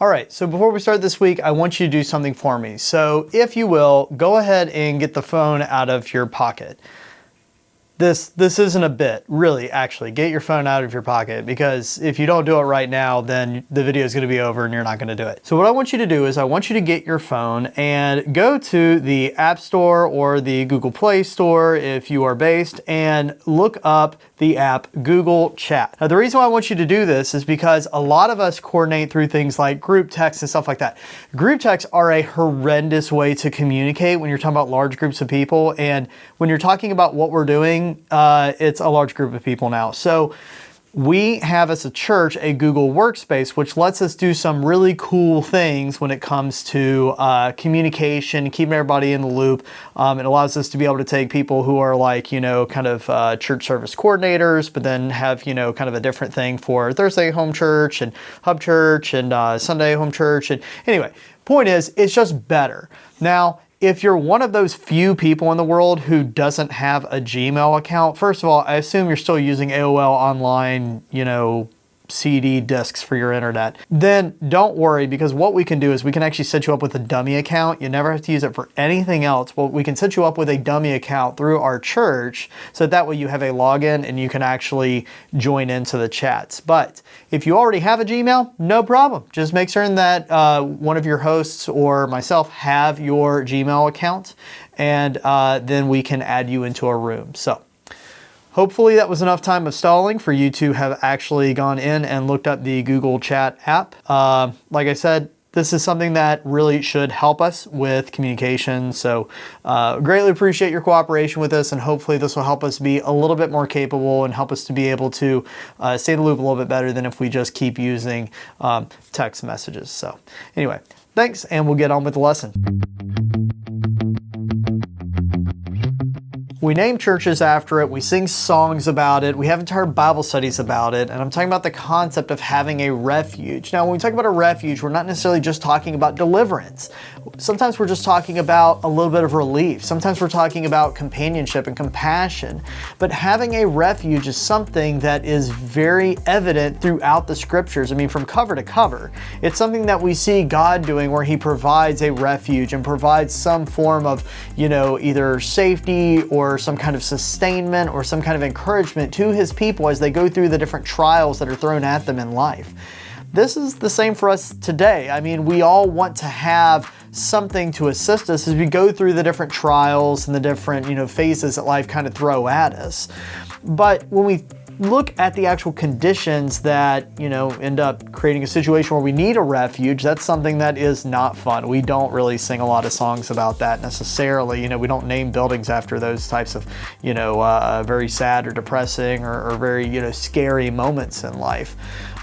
All right, so before we start this week, I want you to do something for me. So if you will, go ahead and get the phone out of your pocket. This isn't a bit, really, actually. Get your phone out of your pocket, because if you don't do it right now, then the video is going to be over and you're not going to do it. So what I want you to do is I want you to get your phone and go to the App Store or the Google Play Store if you are based, and look up the app Google Chat. Now, the reason why I want you to do this is because a lot of us coordinate through things like group text and stuff like that. Group texts are a horrendous way to communicate when you're talking about large groups of people, and when you're talking about what we're doing, it's a large group of people now. So we have, as a church, a Google Workspace, which lets us do some really cool things when it comes to communication, keeping everybody in the loop. It allows us to be able to take people who are like, kind of church service coordinators, but then have, kind of a different thing for Thursday home church and hub church and Sunday home church. And anyway, point is, it's just better. Now, if you're one of those few people in the world who doesn't have a Gmail account, first of all, I assume you're still using AOL online, CD disks for your internet. Then don't worry, because what we can do is we can actually set you up with a dummy account. You never have to use it for anything else, but we can set you up with a dummy account through our church, so that way you have a login and you can actually join into the chats. But if you already have a Gmail, no problem. Just make certain that one of your hosts or myself have your Gmail account, and then we can add you into a room. So hopefully that was enough time of stalling for you to have actually gone in and looked up the Google Chat app. Like I said, this is something that really should help us with communication. So greatly appreciate your cooperation with this, and hopefully this will help us be a little bit more capable and help us to be able to stay in the loop a little bit better than if we just keep using text messages. So anyway, thanks, and we'll get on with the lesson. We name churches after it, we sing songs about it, we have entire Bible studies about it, and I'm talking about the concept of having a refuge. Now, when we talk about a refuge, we're not necessarily just talking about deliverance. Sometimes we're just talking about a little bit of relief. Sometimes we're talking about companionship and compassion. But having a refuge is something that is very evident throughout the scriptures. I mean, from cover to cover. It's something that we see God doing, where He provides a refuge and provides some form of, either safety or some kind of sustainment or some kind of encouragement to His people as they go through the different trials that are thrown at them in life. This is the same for us today. I mean, we all want to have something to assist us as we go through the different trials and the different, phases that life kind of throw at us. But when we look at the actual conditions that, end up creating a situation where we need a refuge, that's something that is not fun. We don't really sing a lot of songs about that necessarily. We don't name buildings after those types of, very sad or depressing or very, scary moments in life.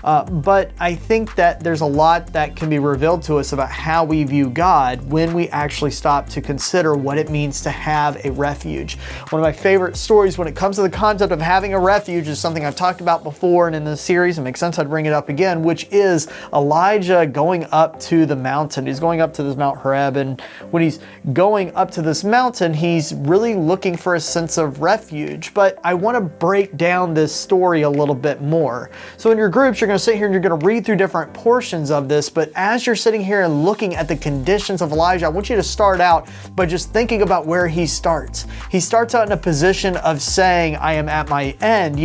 But I think that there's a lot that can be revealed to us about how we view God when we actually stop to consider what it means to have a refuge. One of my favorite stories when it comes to the concept of having a refuge is something I've talked about before, and in this series it makes sense I'd bring it up again, which is Elijah going up to the mountain. He's going up to this Mount Horeb, and when he's going up to this mountain, he's really looking for a sense of refuge. But I want to break down this story a little bit more. So in your groups, you're going to sit here and you're going to read through different portions of this, but as you're sitting here and looking at the conditions of Elijah, I want you to start out by just thinking about where he starts. He starts out in a position of saying, I am at my end.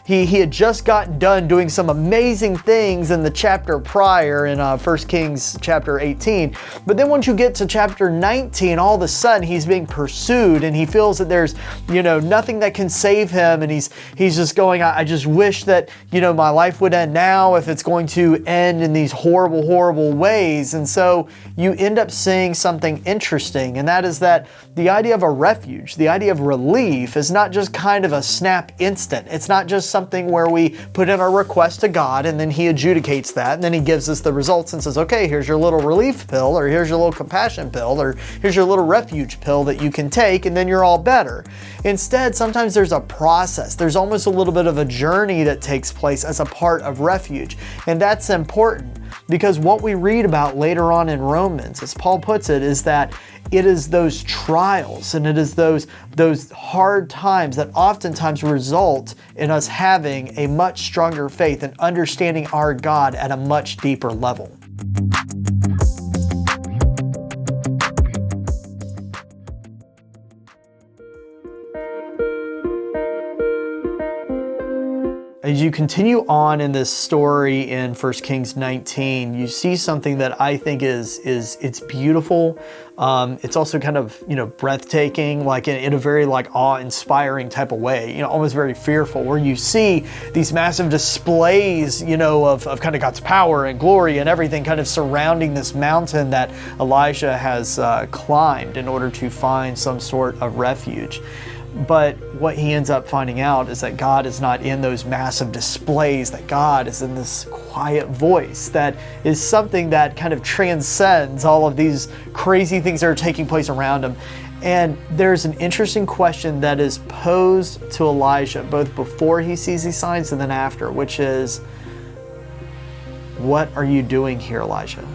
He had just gotten done doing some amazing things in the chapter prior in 1 Kings chapter 18. But then once you get to chapter 19, all of a sudden he's being pursued and he feels that there's, nothing that can save him. And he's just going, I just wish that, my life would end now if it's going to end in these horrible, horrible ways. And so you end up seeing something interesting, and that is that the idea of a refuge, the idea of relief, is not just kind of a snap instant. It's not just something where we put in our request to God and then He adjudicates that, and then He gives us the results and says, okay, here's your little relief pill, or here's your little compassion pill, or here's your little refuge pill that you can take, and then you're all better. Instead, sometimes there's a process. There's almost a little bit of a journey that takes place as a part of refuge. And that's important, because what we read about later on in Romans, as Paul puts it, is that it is those trials and it is those hard times that oftentimes result in us having a much stronger faith and understanding our God at a much deeper level. As you continue on in this story in 1 Kings 19, you see something that I think it's beautiful. It's also kind of, breathtaking, like in a very awe-inspiring type of way, almost very fearful, where you see these massive displays, of kind of God's power and glory and everything kind of surrounding this mountain that Elijah has climbed in order to find some sort of refuge. But what he ends up finding out is that God is not in those massive displays, that God is in this quiet voice that is something that kind of transcends all of these crazy things that are taking place around him. And there's an interesting question that is posed to Elijah, both before he sees these signs and then after, which is, what are you doing here, Elijah?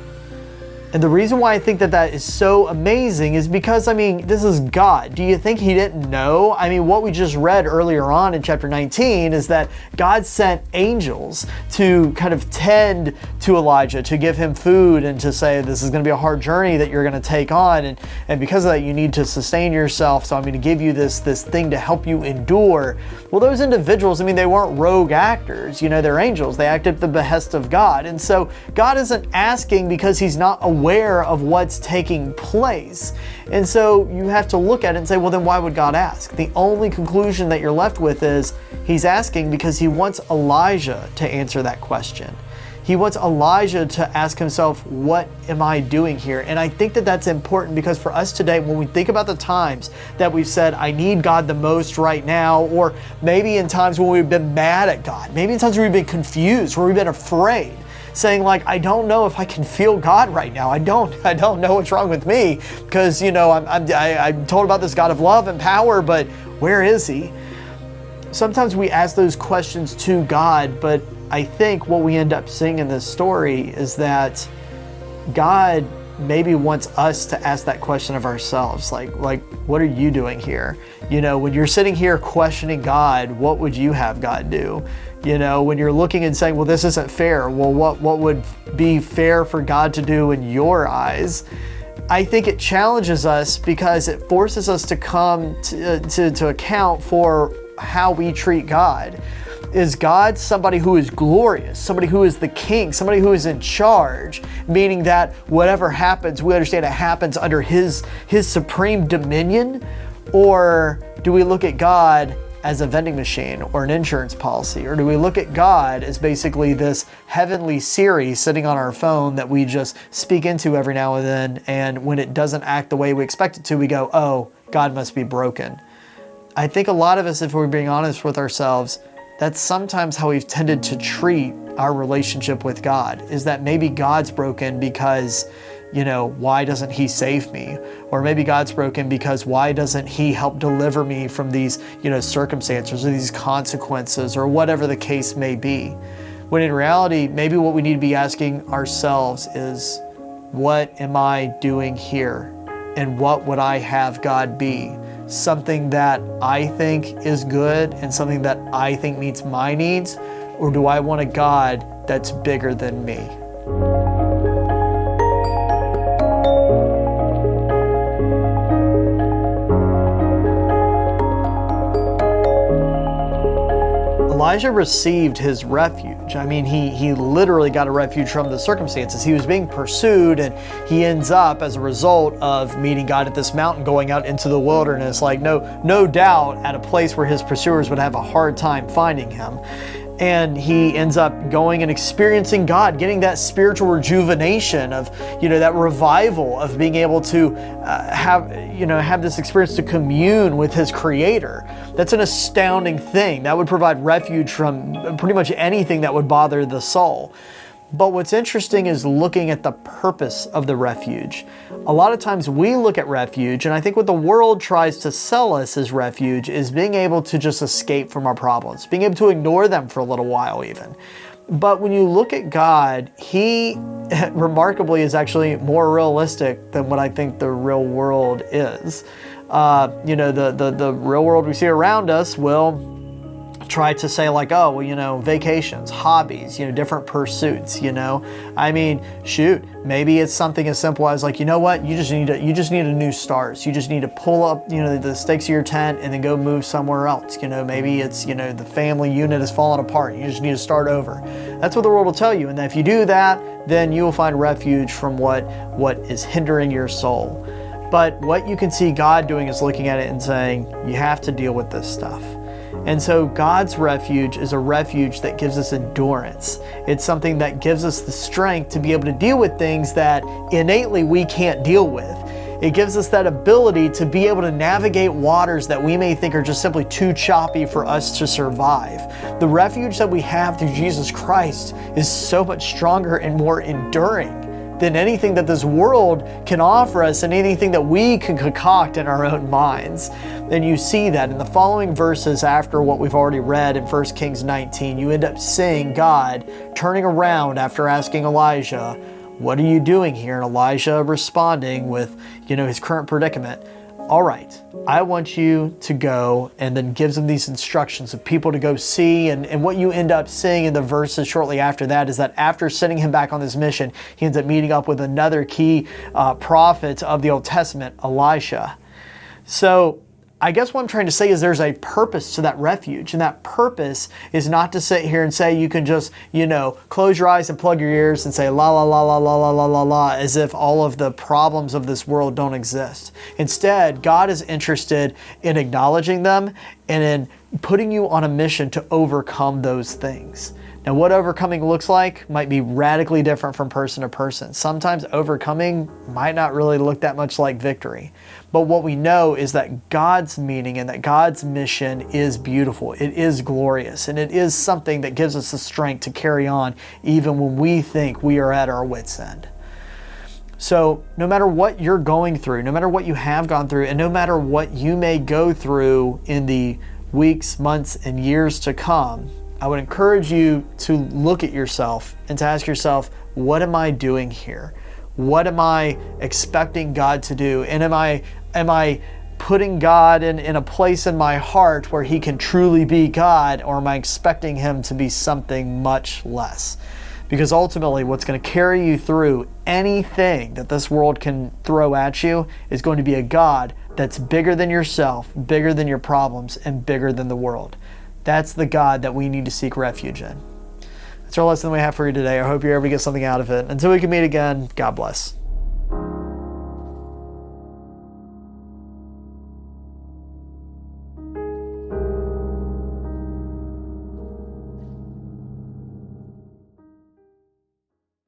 And the reason why I think that is so amazing is because, this is God. Do you think he didn't know? What we just read earlier on in chapter 19 is that God sent angels to kind of tend to Elijah, to give him food and to say, this is going to be a hard journey that you're going to take on. And because of that, you need to sustain yourself. So I'm going to give you this thing to help you endure. Well, those individuals, they weren't rogue actors. They're angels. They act at the behest of God. And so God isn't asking because he's not aware of what's taking place. And so you have to look at it and say, well, then why would God ask? The only conclusion that you're left with is he's asking because he wants Elijah to answer that question. He wants Elijah to ask himself, what am I doing here? And I think that that's important because for us today, when we think about the times that we've said, I need God the most right now, or maybe in times when we've been mad at God, maybe in times where we've been confused, where we've been afraid, saying I don't know if I can feel God right now. I don't know what's wrong with me because, I'm told about this God of love and power, but where is he? Sometimes we ask those questions to God, but I think what we end up seeing in this story is that God maybe wants us to ask that question of ourselves. Like, what are you doing here? When you're sitting here questioning God, what would you have God do? When you're looking and saying, well, this isn't fair. Well, what would be fair for God to do in your eyes? I think it challenges us because it forces us to come to account for how we treat God. Is God somebody who is glorious, somebody who is the king, somebody who is in charge, meaning that whatever happens, we understand it happens under his supreme dominion? Or do we look at God as a vending machine or an insurance policy? Or do we look at God as basically this heavenly Siri sitting on our phone that we just speak into every now and then, and when it doesn't act the way we expect it to, we go, oh, God must be broken. I think a lot of us, if we're being honest with ourselves, that's sometimes how we've tended to treat our relationship with God, is that maybe God's broken because, why doesn't he save me? Or maybe God's broken because why doesn't he help deliver me from these, circumstances or these consequences or whatever the case may be? When in reality, maybe what we need to be asking ourselves is, what am I doing here? And what would I have God be? Something that I think is good and something that I think meets my needs? Or do I want a God that's bigger than me? Elijah received his refuge. He literally got a refuge from the circumstances. He was being pursued, and he ends up, as a result of meeting God at this mountain, going out into the wilderness, no doubt at a place where his pursuers would have a hard time finding him. And he ends up going and experiencing God, getting that spiritual rejuvenation of, that revival of being able to have this experience to commune with his Creator. That's an astounding thing. That would provide refuge from pretty much anything that would bother the soul. But what's interesting is looking at the purpose of the refuge. A lot of times we look at refuge, and I think what the world tries to sell us as refuge is being able to just escape from our problems, being able to ignore them for a little while even. But when you look at God, he remarkably is actually more realistic than what I think the real world is. The real world we see around us will try to say like, oh, well, vacations, hobbies, different pursuits, I mean, shoot, maybe it's something as simple as like, you know what, you just need a new start. You just need to pull up, the stakes of your tent and then go move somewhere else. Maybe it's, the family unit has fallen apart. You just need to start over. That's what the world will tell you. And if you do that, then you will find refuge from what is hindering your soul. But what you can see God doing is looking at it and saying, you have to deal with this stuff. And so God's refuge is a refuge that gives us endurance. It's something that gives us the strength to be able to deal with things that innately we can't deal with. It gives us that ability to be able to navigate waters that we may think are just simply too choppy for us to survive. The refuge that we have through Jesus Christ is so much stronger and more enduring than anything that this world can offer us and anything that we can concoct in our own minds. And you see that in the following verses after what we've already read in 1 Kings 19. You end up seeing God turning around after asking Elijah, what are you doing here? And Elijah responding with, his current predicament. All right, I want you to go, and then gives them these instructions of people to go see. And what you end up seeing in the verses shortly after that is that after sending him back on this mission, he ends up meeting up with another key prophet of the Old Testament, Elisha. So I guess what I'm trying to say is there's a purpose to that refuge. And that purpose is not to sit here and say you can just, close your eyes and plug your ears and say la la la la la la la la la as if all of the problems of this world don't exist. Instead, God is interested in acknowledging them and in putting you on a mission to overcome those things. Now, what overcoming looks like might be radically different from person to person. Sometimes overcoming might not really look that much like victory. But what we know is that God's meaning and that God's mission is beautiful. It is glorious. And it is something that gives us the strength to carry on even when we think we are at our wits' end. So no matter what you're going through, no matter what you have gone through, and no matter what you may go through in the weeks, months, and years to come, I would encourage you to look at yourself and to ask yourself, what am I doing here? What am I expecting God to do? And am I putting God in a place in my heart where he can truly be God, or am I expecting him to be something much less? Because ultimately what's going to carry you through anything that this world can throw at you is going to be a God that's bigger than yourself, bigger than your problems, and bigger than the world. That's the God that we need to seek refuge in. That's our lesson we have for you today. I hope you're able to get something out of it. Until we can meet again, God bless.